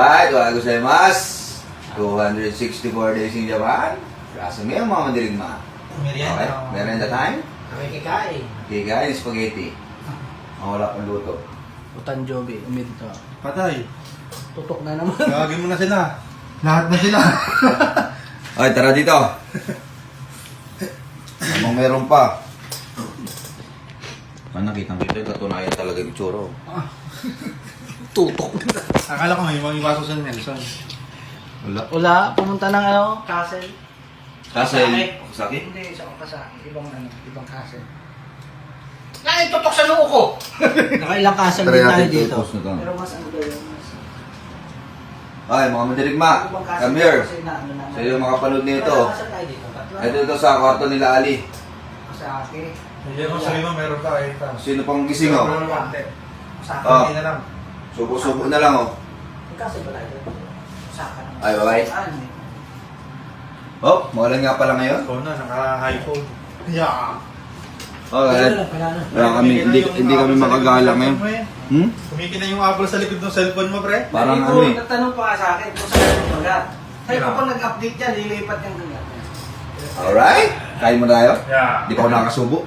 Alright, wala gozaimasu. 264 days in Japan. Grasa mo yan mga mandirigma. Okay, merenda time. Nakikikain. Kikain, spaghetti. Wala pang luto. Utan Joby, umidto. Patay. Tutok na naman. Gagawin mo na sila. Lahat na sila. Okay, tara dito. Namang meron pa. Nakita yung katunayan talaga yung tsura. Tutok. Akala ko may iwaso sa Nelson. Wala. Wala, pumunta ng castle. Kasel. Sakit? Hindi, sa Okasaki. Ibang castle. Ay, tutok sa noo ko! Nakailang castle Try din tayo natin dito. i-post na to. Pero mas ano daw yun? Okay, mga mandirigma. Come here. Sa iyo makapanood nito. Ito sa kwarto nila Ali. Okasaki. Hindi mo sabi mo meron pa kahit pa. Sino pang gising oh? Sa Ah. akin na lang. Subo-subo na lang oh. Castle ba tayo? Osaka naman. Ay, bye-bye. Oh, mawalan nga pala ngayon. Ikaw na, naka-high phone. Yeah. Okay. Kaya kami, hindi kami makagala ngayon. Hmm? Kumikina yung Apple sa likod ng cellphone mo, pre. Parang ano eh. Nagtanong pa nga sa akin kung saan yung magat. Sabi ko kung nag-update yan, lilipat yung ganyan. Alright. Kain mo tayo. Yeah. Di pa ako nakasubo.